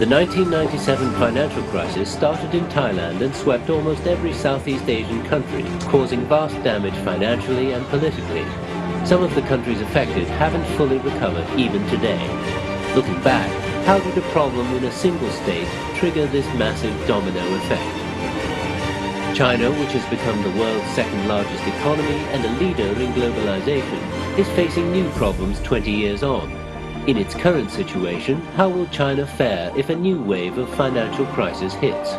The 1997 financial crisis started in Thailand and swept almost every Southeast Asian country, causing vast damage financially and politically. Some of the countries affected haven't fully recovered even today. Looking back, how did a problem in a single state trigger this massive domino effect? China, which has become the world's second largest economy and a leader in globalization, is facing new problems 20 years on. In its current situation, how will China fare if a new wave of financial crisis hits?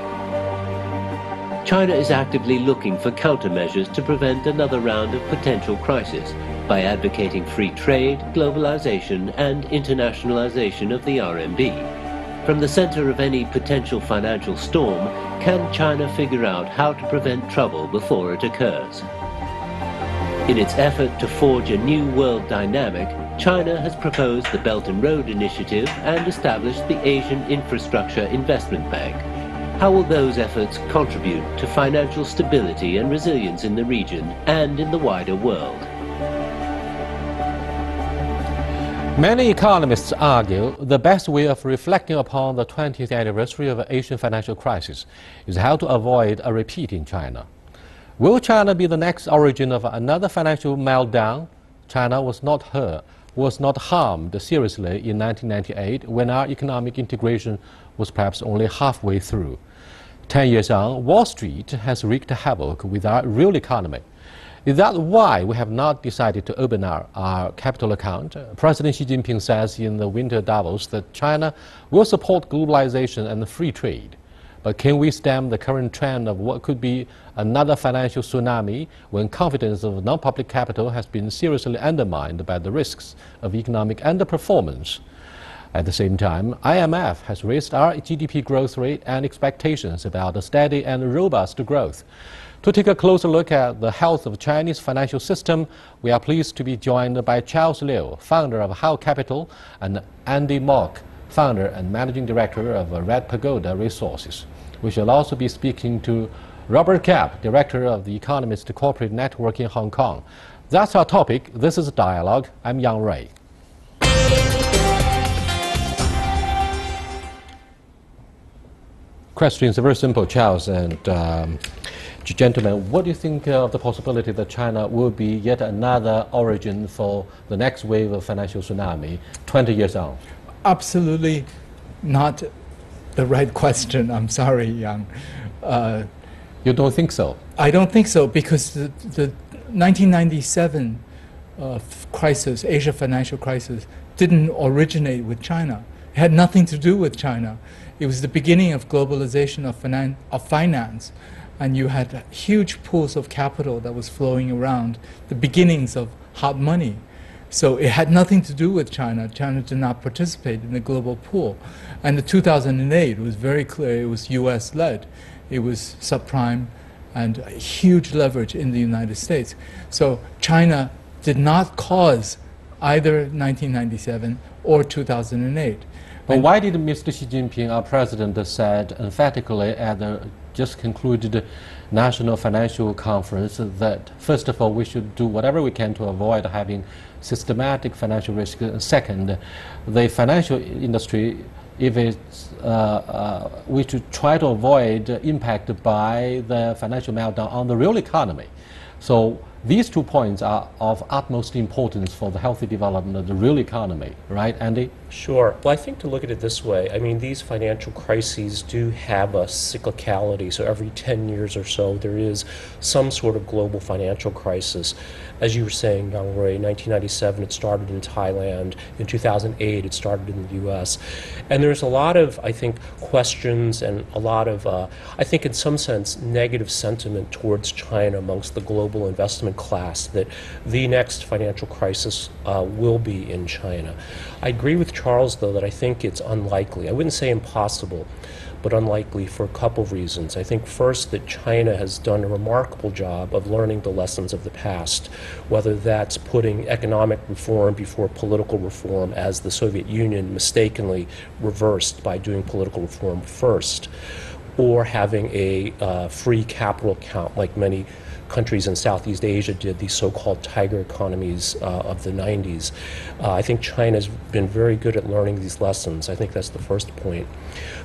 China is actively looking for countermeasures to prevent another round of potential crisis by advocating free trade, globalization, and internationalization of the RMB. From the center of any potential financial storm, can China figure out how to prevent trouble before it occurs? In its effort to forge a new world dynamic, China has proposed the Belt and Road Initiative and established the Asian Infrastructure Investment Bank. How will those efforts contribute to financial stability and resilience in the region and in the wider world? Many economists argue the best way of reflecting upon the 20th anniversary of the Asian financial crisis is how to avoid a repeat in China. Will China be the next origin of another financial meltdown? China was not harmed seriously in 1998 when our economic integration was perhaps only halfway through. 10 years on, Wall Street has wreaked havoc with our real economy. Is that why we have not decided to open our capital account? President Xi Jinping says in the winter Davos that China will support globalization and free trade. But can we stem the current trend of what could be another financial tsunami when confidence of non-public capital has been seriously undermined by the risks of economic underperformance? At the same time, IMF has raised our GDP growth rate and expectations about a steady and robust growth. To take a closer look at the health of Chinese financial system, we are pleased to be joined by Charles Liu, founder of How Capital, and Andy Mock, founder and managing director of Red Pagoda Resources. We shall also be speaking to Robert Kapp, director of the Economist Corporate Network in Hong Kong. That's our topic. This is Dialogue. I'm Yang Rui. Question is very simple, Charles and gentlemen. What do you think of the possibility that China will be yet another origin for the next wave of financial tsunami 20 years on? Absolutely not the right question. I'm sorry, Yang. You don't think so? I don't think so, because the 1997 crisis, Asia financial crisis, didn't originate with China. It had nothing to do with China. It was the beginning of globalization of finance, and you had huge pools of capital that was flowing around, the beginnings of hot money. So it had nothing to do with China. China did not participate in the global pool. And in 2008, it was very clear it was US-led. It was subprime and huge leverage in the United States. So China did not cause either 1997 or 2008. But why did Mr. Xi Jinping, our president, said emphatically at the just concluded National Financial Conference that, first of all, we should do whatever we can to avoid having systematic financial risk. Second, the financial industry, if it's, we should try to avoid impact by the financial meltdown on the real economy. So these 2 points are of utmost importance for the healthy development of the real economy, right, Andy? Sure. Well, I think to look at it this way, I mean, these financial crises do have a cyclicality. So every 10 years or so, there is some sort of global financial crisis. As you were saying, Yang Rui, 1997, it started in Thailand. In 2008, it started in the US. And there's a lot of, I think, questions and a lot of, I think in some sense, negative sentiment towards China amongst the global investment class that the next financial crisis will be in China. I agree with Charles, though, that I think it's unlikely. I wouldn't say impossible, but unlikely for a couple of reasons. I think first that China has done a remarkable job of learning the lessons of the past, whether that's putting economic reform before political reform, as the Soviet Union mistakenly reversed by doing political reform first, or having a free capital account like many countries in Southeast Asia did, these so-called tiger economies of the 90s. I think China's been very good at learning these lessons. I think that's the first point.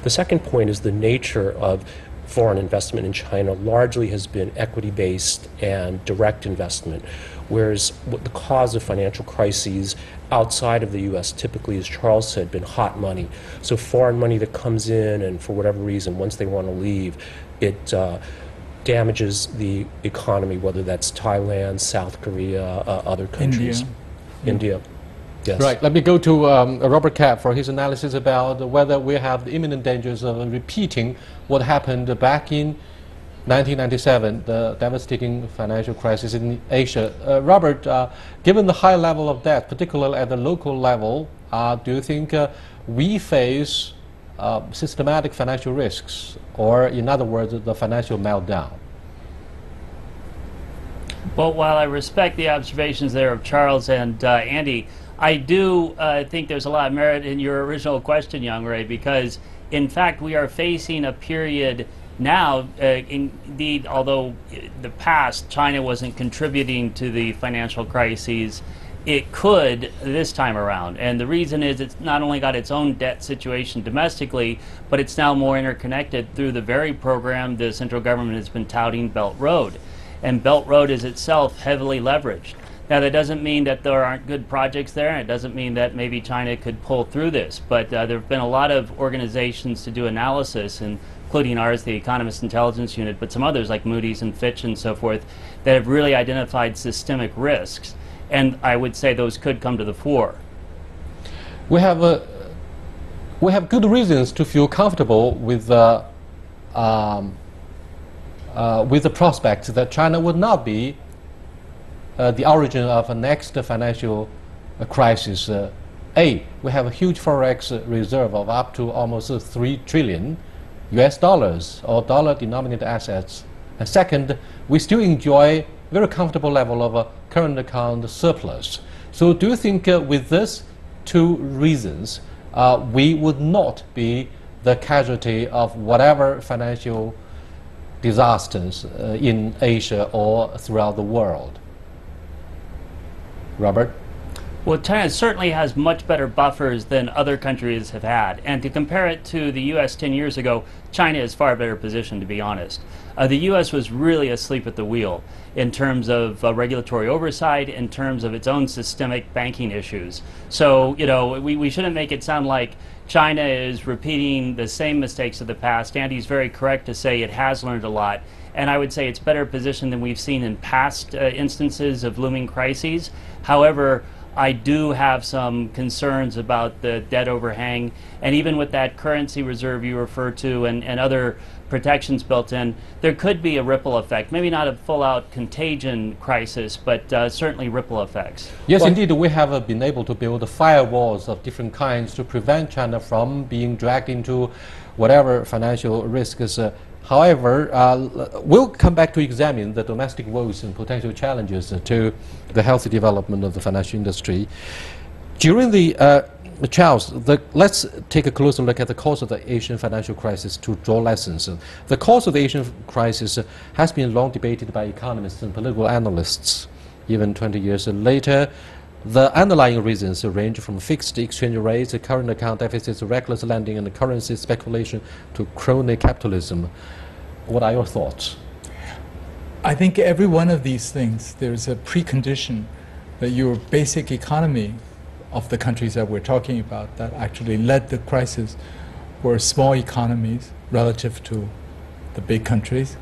The second point is the nature of foreign investment in China largely has been equity-based and direct investment, whereas what the cause of financial crises outside of the U.S. typically, as Charles said, been hot money. So foreign money that comes in and for whatever reason, once they want to leave, it damages the economy, whether that's Thailand, South Korea, other countries. India. Yes. Right. Let me go to Robert Kapp for his analysis about whether we have the imminent dangers of repeating what happened back in 1997, the devastating financial crisis in Asia. Robert, given the high level of debt, particularly at the local level, do you think we face systematic financial risks, or in other words, the financial meltdown? Well, while I respect the observations there of Charles and Andy, I do think there's a lot of merit in your original question, Young Ray, because in fact we are facing a period now, indeed, although in the past China wasn't contributing to the financial crises, it could this time around. And the reason is it's not only got its own debt situation domestically, but it's now more interconnected through the very program the central government has been touting, Belt Road. And Belt Road is itself heavily leveraged. Now, that doesn't mean that there aren't good projects there, and it doesn't mean that maybe China could pull through this, but there have been a lot of organizations to do analysis, including ours, the Economist Intelligence Unit, but some others like Moody's and Fitch and so forth, that have really identified systemic risks, and I would say those could come to the fore. We have good reasons to feel comfortable with the prospect that China would not be the origin of a next financial crisis. We have a huge forex reserve of up to almost 3 trillion US dollars or dollar-denominated assets. And second, we still enjoy very comfortable level of current account surplus. So do you think with these two reasons, we would not be the casualty of whatever financial disasters in Asia or throughout the world? Robert? Well, China certainly has much better buffers than other countries have had. And to compare it to the U.S. 10 years ago, China is far better positioned, to be honest. The U.S. was really asleep at the wheel in terms of regulatory oversight, in terms of its own systemic banking issues. So, you know, we shouldn't make it sound like China is repeating the same mistakes of the past. Andy's very correct to say it has learned a lot. And I would say it's better positioned than we've seen in past instances of looming crises. However, I do have some concerns about the debt overhang, and even with that currency reserve you refer to and other protections built in, there could be a ripple effect. Maybe not a full-out contagion crisis, but certainly ripple effects. Yes, well, indeed, we have been able to build firewalls of different kinds to prevent China from being dragged into whatever financial risks. However, we'll come back to examine the domestic woes and potential challenges to the healthy development of the financial industry. During Charles, let's take a closer look at the cause of the Asian financial crisis to draw lessons. The cause of the Asian crisis has been long debated by economists and political analysts. Even 20 years later, the underlying reasons range from fixed exchange rates, current account deficits, reckless lending, and currency speculation to crony capitalism. What are your thoughts? I think every one of these things, there's a precondition that your basic economy of the countries that we're talking about that actually led the crisis were small economies relative to the big countries,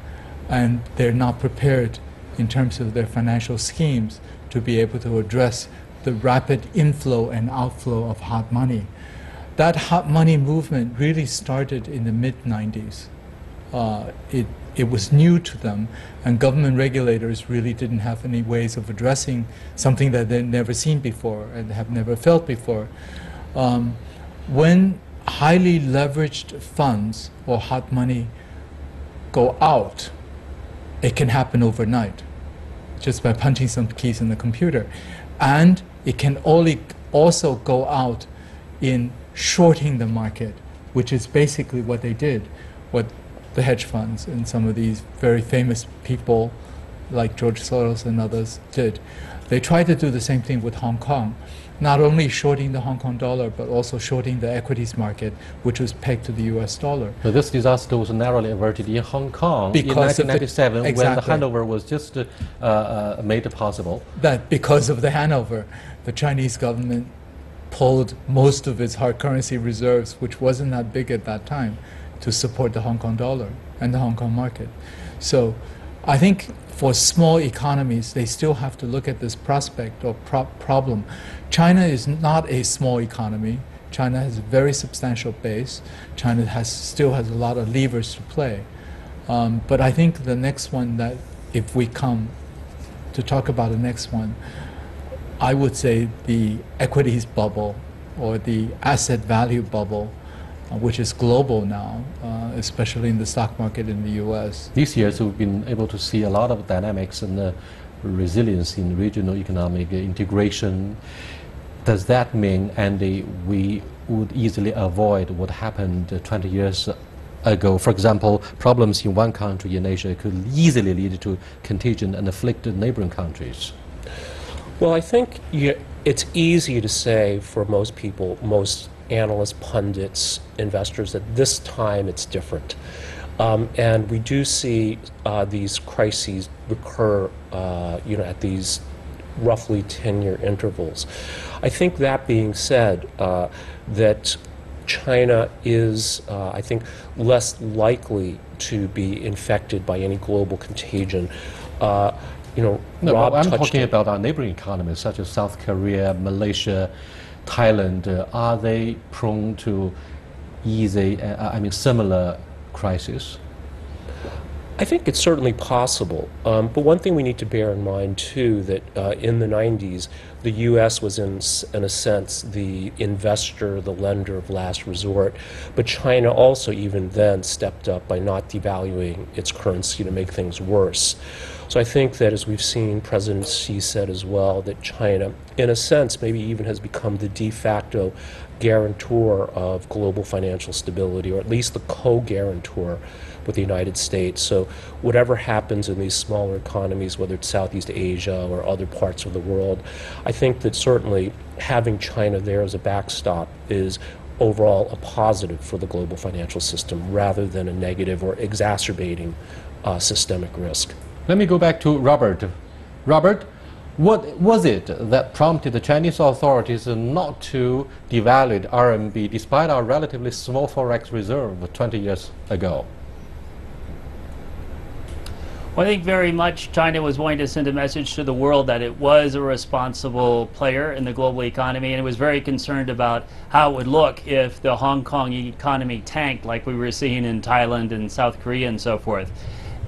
and they're not prepared in terms of their financial schemes to be able to address the rapid inflow and outflow of hot money. That hot money movement really started in the mid-90s. It was new to them, and government regulators really didn't have any ways of addressing something that they'd never seen before and have never felt before. When highly leveraged funds or hot money go out, it can happen overnight just by punching some keys in the computer. And it can only also go out in shorting the market, which is basically what they did, what the hedge funds and some of these very famous people like George Soros and others did. They tried to do the same thing with Hong Kong, not only shorting the Hong Kong dollar, but also shorting the equities market, which was pegged to the US dollar. So this disaster was narrowly averted in Hong Kong Because in of the- 1997 when the exactly. handover was just made possible. That because of the handover, the Chinese government pulled most of its hard currency reserves, which wasn't that big at that time, to support the Hong Kong dollar and the Hong Kong market. So I think for small economies, they still have to look at this prospect or problem. China is not a small economy. China has a very substantial base. China still has a lot of levers to play. But I think the next one, that if we come to talk about the next one, I would say the equities bubble or the asset value bubble, which is global now, especially in the stock market in the US. These years we've been able to see a lot of dynamics and resilience in regional economic integration. Does that mean, Andy, we would easily avoid what happened 20 years ago? For example, problems in one country in Asia could easily lead to contagion and afflict neighboring countries. Well, I think it's easy to say for most people, most analysts, pundits, investors, that this time it's different. And we do see these crises recur at these roughly 10-year intervals. I think that being said, that China is, I think, less likely to be infected by any global contagion. No, Rob I'm touched talking on- about our neighboring economies such as South Korea, Malaysia, Thailand. Are they prone to similar crises? I think it's certainly possible, but one thing we need to bear in mind too, that in the 90s, the U.S. was in a sense the investor, the lender of last resort, but China also even then stepped up by not devaluing its currency to make things worse. So I think that, as we've seen, President Xi said as well, that China, in a sense, maybe even has become the de facto guarantor of global financial stability, or at least the co-guarantor with the United States. So whatever happens in these smaller economies, whether it's Southeast Asia or other parts of the world, I think that certainly having China there as a backstop is overall a positive for the global financial system rather than a negative or exacerbating systemic risk. Let me go back to Robert. Robert, what was it that prompted the Chinese authorities not to devalue the RMB despite our relatively small forex reserve 20 years ago? Well, I think very much China was wanting to send a message to the world that it was a responsible player in the global economy, and it was very concerned about how it would look if the Hong Kong economy tanked like we were seeing in Thailand and South Korea and so forth.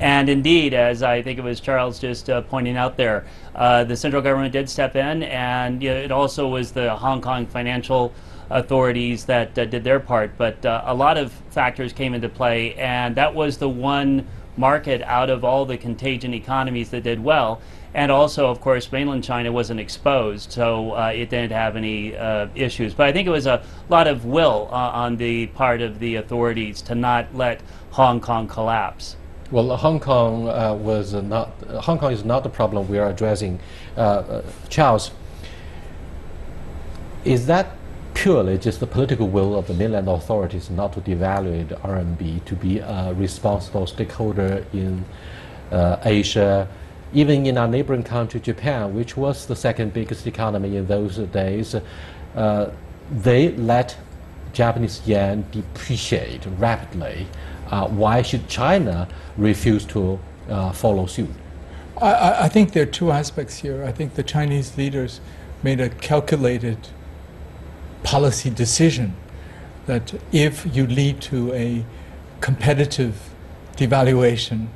And indeed, as I think it was Charles just pointing out there, the central government did step in, and it also was the Hong Kong financial authorities that did their part. But a lot of factors came into play, and that was the one market out of all the contagion economies that did well. And also, of course, mainland China wasn't exposed, so it didn't have any issues. But I think it was a lot of will on the part of the authorities to not let Hong Kong collapse. Well, Hong Kong is not the problem we are addressing. Charles, is that purely just the political will of the mainland authorities not to devalue the RMB, to be a responsible stakeholder in Asia, even in our neighboring country, Japan, which was the second biggest economy in those days? They let Japanese yen depreciate rapidly. Why should China refuse to follow suit? I think there are two aspects here. I think the Chinese leaders made a calculated policy decision that if you lead to a competitive devaluation,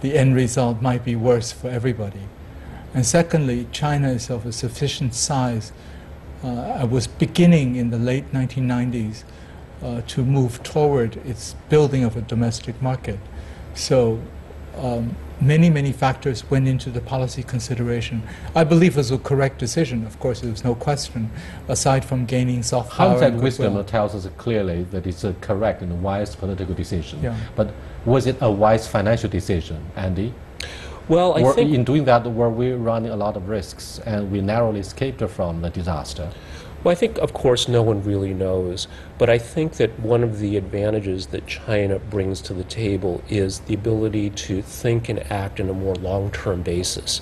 the end result might be worse for everybody. And secondly, China is of a sufficient size. Was beginning in the late 1990s to move toward its building of a domestic market. So many factors went into the policy consideration. I believe it was a correct decision. Of course, there was no question, aside from gaining soft power. Hindsight and wisdom goodwill. tells us clearly that it's a correct and wise political decision. Yeah. But was it a wise financial decision, Andy? Well, I think in doing that, were we running a lot of risks and we narrowly escaped from the disaster? Well, I think, of course, no one really knows, but I think that one of the advantages that China brings to the table is the ability to think and act in a more long-term basis.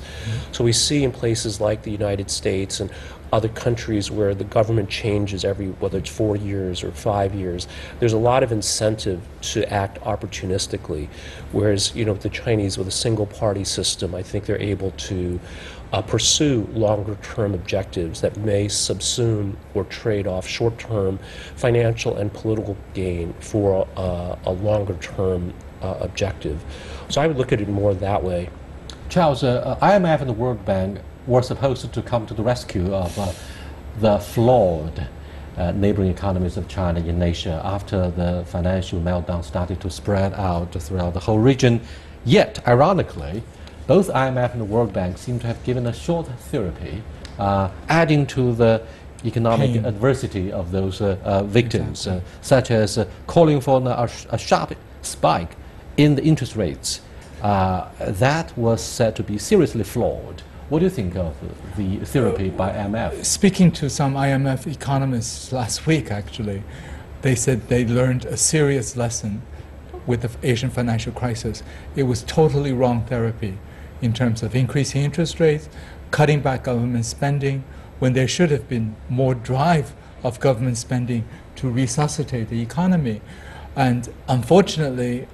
So we see in places like the United States and other countries where the government changes every, whether it's 4 years or 5 years, there's a lot of incentive to act opportunistically, whereas, you know, the Chinese with a single-party system, I think they're able to pursue longer-term objectives that may subsume or trade off short-term financial and political gain for a longer-term objective. So I would look at it more that way. Charles, IMF and the World Bank were supposed to come to the rescue of the flawed neighboring economies of China in Asia after the financial meltdown started to spread out throughout the whole region. Yet, ironically, both IMF and the World Bank seem to have given a short therapy, adding to the economic adversity of those victims, such as calling for a sharp spike in the interest rates. That was said to be seriously flawed. What do you think of the therapy by IMF? Speaking to some IMF economists last week, actually, they said they learned a serious lesson with the Asian financial crisis. It was totally wrong therapy in terms of increasing interest rates, cutting back government spending, when there should have been more drive of government spending to resuscitate the economy. And unfortunately,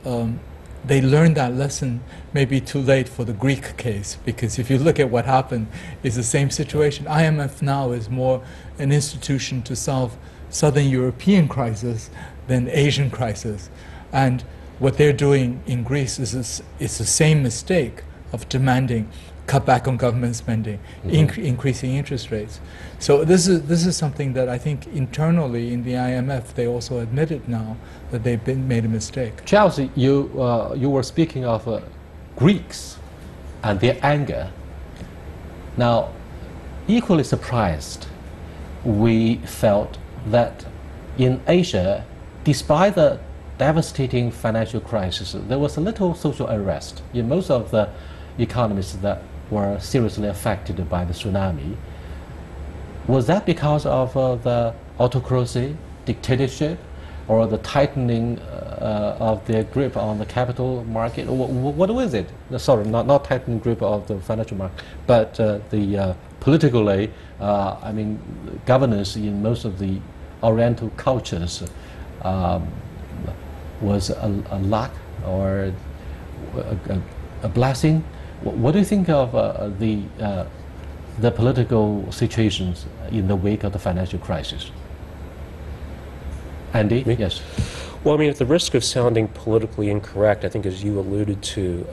they learned that lesson maybe too late for the Greek case, because if you look at what happened, it's the same situation. IMF now is more an institution to solve Southern European crisis than Asian crisis. And what they're doing in Greece is the same mistake of demanding cut back on government spending, increasing interest rates. So this is something that I think internally in the IMF they also admitted now that they've made a mistake. Charles, you were speaking of Greeks and their anger. Now, equally surprised, we felt that in Asia, despite the devastating financial crisis, there was a little social unrest in most of the economies that were seriously affected by the tsunami. Was that because of the autocracy, dictatorship, or the tightening of their grip on the capital market? What was it? Sorry, not tightening grip of the financial market, but the politically, I mean, governance in most of the Oriental cultures was a luck or a blessing? What do you think of the political situations in the wake of the financial crisis? Andy? Me? Yes. Well, I mean, at the risk of sounding politically incorrect, I think as you alluded to,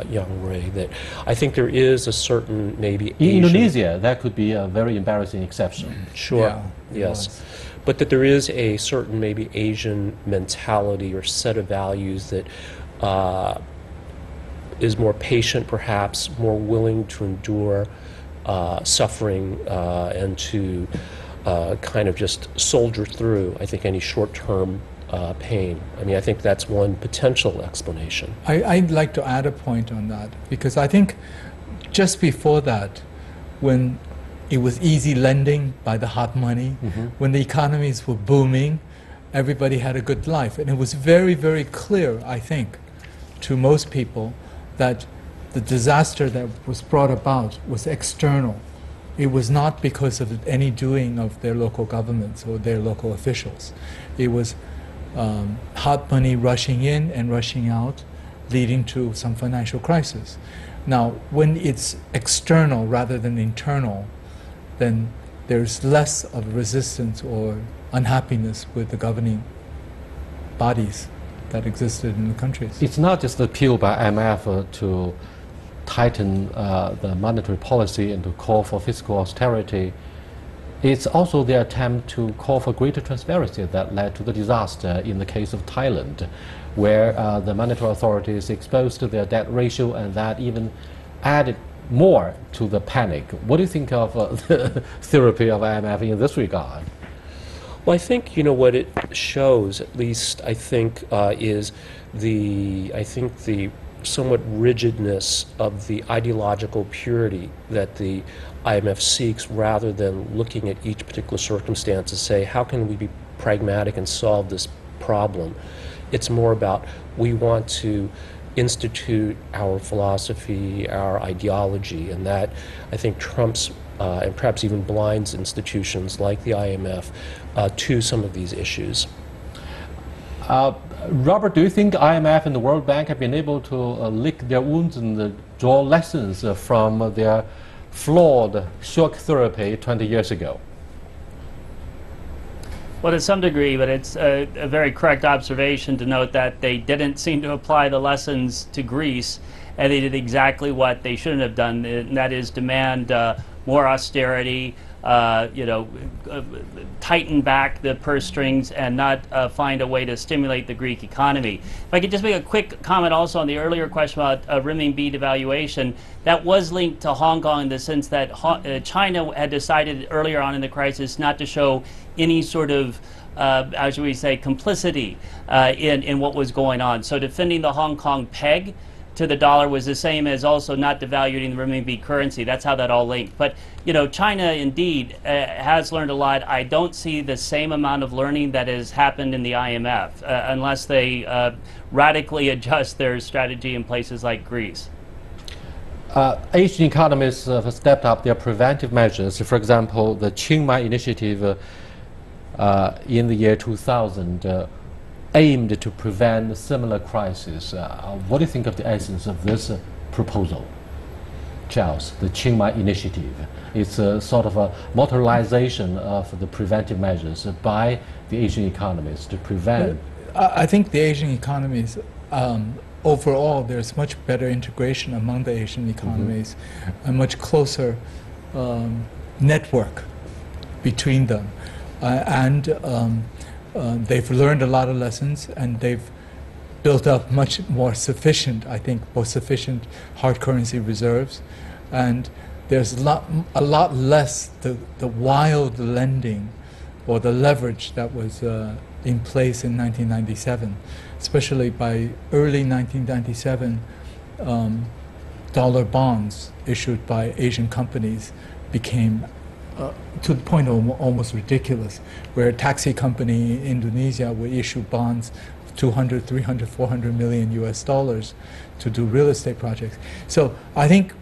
Young Ray, that I think there is a certain maybe In Asian, Indonesia, that could be a very embarrassing exception. Sure, Yeah, it yes. was. But that there is a certain maybe Asian mentality or set of values that is more patient, perhaps, more willing to endure suffering and to kind of just soldier through, I think, any short-term pain. I mean, I think that's one potential explanation. I'd like to add a point on that, because I think just before that, when it was easy lending by the hot money, when the economies were booming, everybody had a good life. And it was very, very clear, I think, to most people that the disaster that was brought about was external. It was not because of any doing of their local governments or their local officials. It was hot money rushing in and rushing out, leading to some financial crisis. Now, when it's external rather than internal, then there's less of resistance or unhappiness with the governing bodies that existed in the countries. It's not just the appeal by IMF to tighten the monetary policy and to call for fiscal austerity. It's also the attempt to call for greater transparency that led to the disaster in the case of Thailand, where the monetary authorities exposed their debt ratio, and that even added more to the panic. What do you think of the therapy of IMF in this regard? Well, I think, you know, what it shows, at least, I think, is the somewhat rigidness of the ideological purity that the IMF seeks, rather than looking at each particular circumstance to say, how can we be pragmatic and solve this problem? It's more about, we want to institute our philosophy, our ideology, and that, I think, trumps and perhaps even blinds institutions like the IMF to some of these issues. Robert, do you think IMF and the World Bank have been able to lick their wounds and draw lessons from their flawed shock therapy 20 years ago? Well, to some degree, but it's a very correct observation to note that they didn't seem to apply the lessons to Greece, and they did exactly what they shouldn't have done, and that is demand more austerity, tighten back the purse strings and not find a way to stimulate the Greek economy. If I could just make a quick comment also on the earlier question about renminbi devaluation, that was linked to Hong Kong in the sense that China had decided earlier on in the crisis not to show any sort of how should we say, complicity in what was going on. So defending the Hong Kong peg to the dollar was the same as also not devaluing the renminbi currency. That's how that all linked. But China indeed has learned a lot. I don't see the same amount of learning that has happened in the IMF unless they radically adjust their strategy in places like Greece. Asian economies have stepped up their preventive measures. For example, the Chiang Mai initiative in the year 2000 aimed to prevent similar crises. What do you think of the essence of this proposal, Charles, the Chiang Mai initiative? It's a sort of a motorization of the preventive measures by the Asian economies to prevent. I think the Asian economies, overall, there's much better integration among the Asian economies, a much closer network between them. They've learned a lot of lessons, and they've built up much more sufficient, I think, more sufficient hard currency reserves. And there's a lot less the wild lending or the leverage that was in place in 1997. Especially by early 1997, dollar bonds issued by Asian companies became to the point of almost ridiculous, where a taxi company in Indonesia would issue bonds, 200, 300, 400 million US dollars to do real estate projects. So I think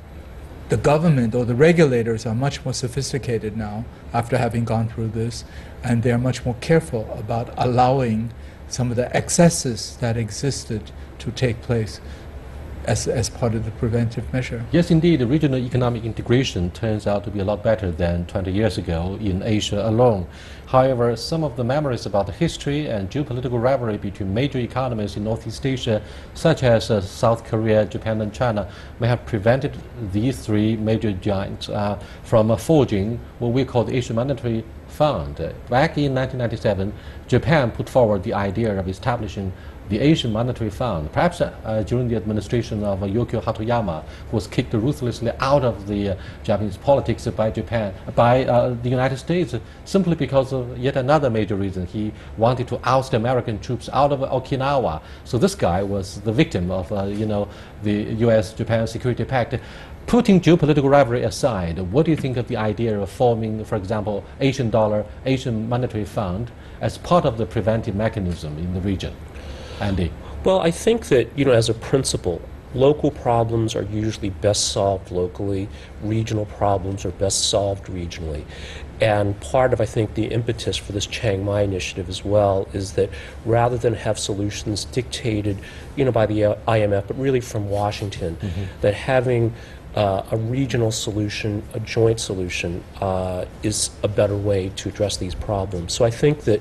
the government or the regulators are much more sophisticated now after having gone through this, and they're much more careful about allowing some of the excesses that existed to take place as part of the preventive measure. Yes, indeed, regional economic integration turns out to be a lot better than 20 years ago in Asia alone. However, some of the memories about the history and geopolitical rivalry between major economies in Northeast Asia, such as South Korea, Japan, and China, may have prevented these three major giants from forging what we call the Asian Monetary Fund. Back in 1997, Japan put forward the idea of establishing the Asian Monetary Fund, perhaps during the administration of Yukio Hatoyama, who was kicked ruthlessly out of the Japanese politics by the United States, simply because of yet another major reason. He wanted to oust American troops out of Okinawa. So this guy was the victim of the U.S.-Japan Security Pact. Putting geopolitical rivalry aside, what do you think of the idea of forming, for example, Asian Monetary Fund as part of the preventive mechanism in the region? Andy? Well, I think that, as a principle, local problems are usually best solved locally, regional problems are best solved regionally. And part of, I think, the impetus for this Chiang Mai initiative as well is that rather than have solutions dictated, by the IMF, but really from Washington, that having a regional solution, a joint solution, is a better way to address these problems. So I think that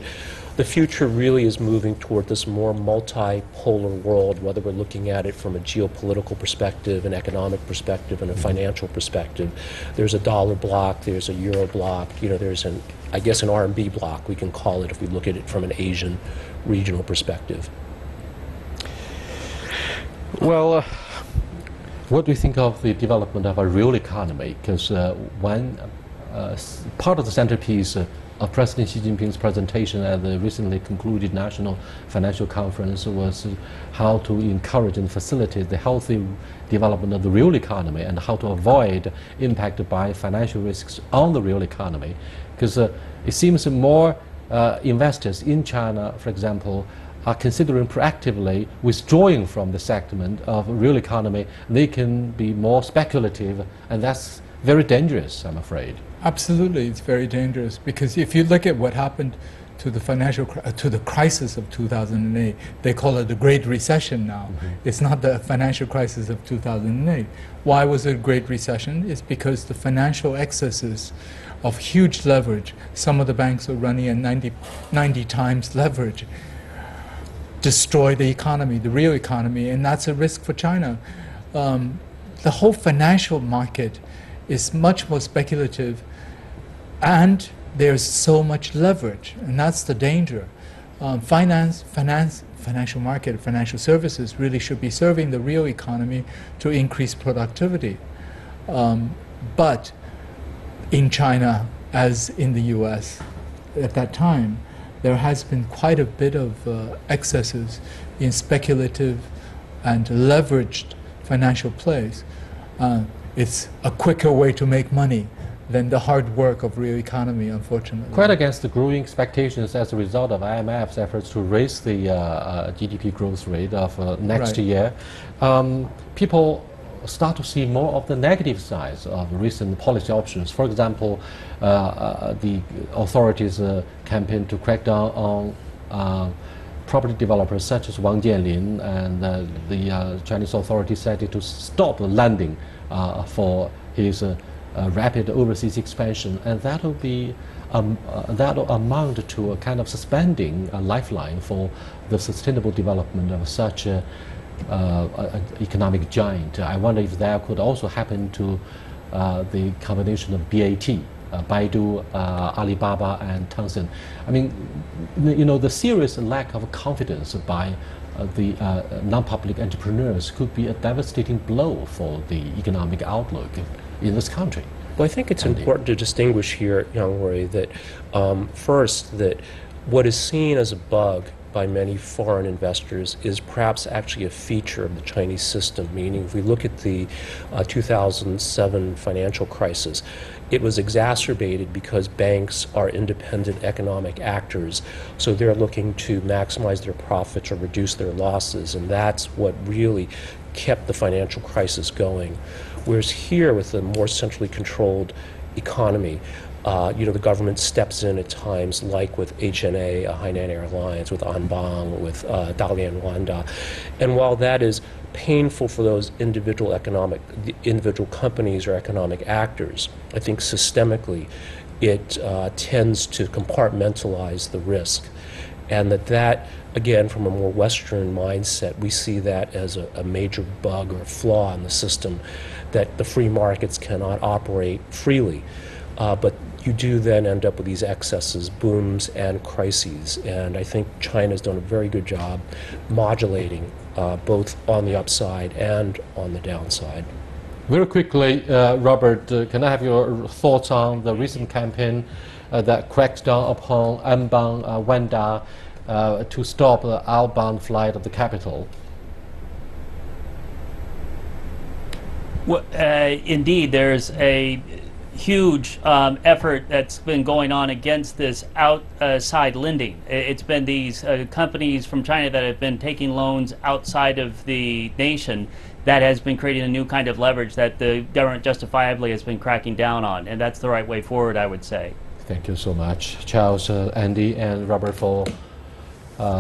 the future really is moving toward this more multipolar world, whether we're looking at it from a geopolitical perspective, an economic perspective, and a financial perspective. There's a dollar block, there's a euro block, there's an RMB block, we can call it, if we look at it from an Asian regional perspective. Well, what do you think of the development of a real economy? Because one part of the centerpiece of President Xi Jinping's presentation at the recently concluded National Financial Conference was how to encourage and facilitate the healthy development of the real economy and how to avoid impact by financial risks on the real economy. Because it seems more investors in China, for example, are considering proactively withdrawing from the segment of real economy. They can be more speculative, and that's very dangerous, I'm afraid. Absolutely, it's very dangerous, because if you look at what happened to the to the crisis of 2008, they call it the Great Recession now. It's not the financial crisis of 2008. Why was it a Great Recession? It's because the financial excesses of huge leverage, some of the banks are running at 90 times leverage, destroy the economy, the real economy, and that's a risk for China. The whole financial market is much more speculative, and there's so much leverage, and that's the danger. Financial market, financial services really should be serving the real economy to increase productivity. But in China, as in the US at that time, there has been quite a bit of excesses in speculative and leveraged financial plays. It's a quicker way to make money than the hard work of real economy, unfortunately. Quite against the growing expectations as a result of IMF's efforts to raise the GDP growth rate of next year, people start to see more of the negative sides of recent policy options. For example, the authorities' campaign to crack down on property developers such as Wang Jianlin, and the Chinese authorities decided to stop lending for his rapid overseas expansion, and that'll amount to a kind of suspending a lifeline for the sustainable development of such an economic giant. I wonder if that could also happen to the combination of BAT, Baidu, Alibaba, and Tencent. I mean, you know, the serious lack of confidence by the non-public entrepreneurs could be a devastating blow for the economic outlook in this country. Well, I think it's important to distinguish here, Yang Rui, that first, that what is seen as a bug by many foreign investors is perhaps actually a feature of the Chinese system, meaning if we look at the 2007 financial crisis, it was exacerbated because banks are independent economic actors, so they're looking to maximize their profits or reduce their losses, and that's what really kept the financial crisis going. Whereas here, with a more centrally controlled economy, the government steps in at times, like with HNA, Hainan Airlines, with Anbang, with Dalian Wanda. And while that is painful for those individual companies or economic actors, I think systemically it tends to compartmentalize the risk. And that, again, from a more Western mindset, we see that as a major bug or flaw in the system, that the free markets cannot operate freely. But you do then end up with these excesses, booms, and crises. And I think China's done a very good job modulating both on the upside and on the downside. Very quickly, Robert, can I have your thoughts on the recent campaign that cracks down upon Anbang, Wanda, to stop the outbound flight of the capital? Well, indeed, there's a huge effort that's been going on against this outside lending. It's been these companies from China that have been taking loans outside of the nation that has been creating a new kind of leverage that the government justifiably has been cracking down on, and that's the right way forward, I would say. Thank you so much, Charles, Andy, and Robert, for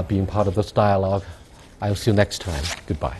being part of this dialogue. I'll see you next time. Goodbye.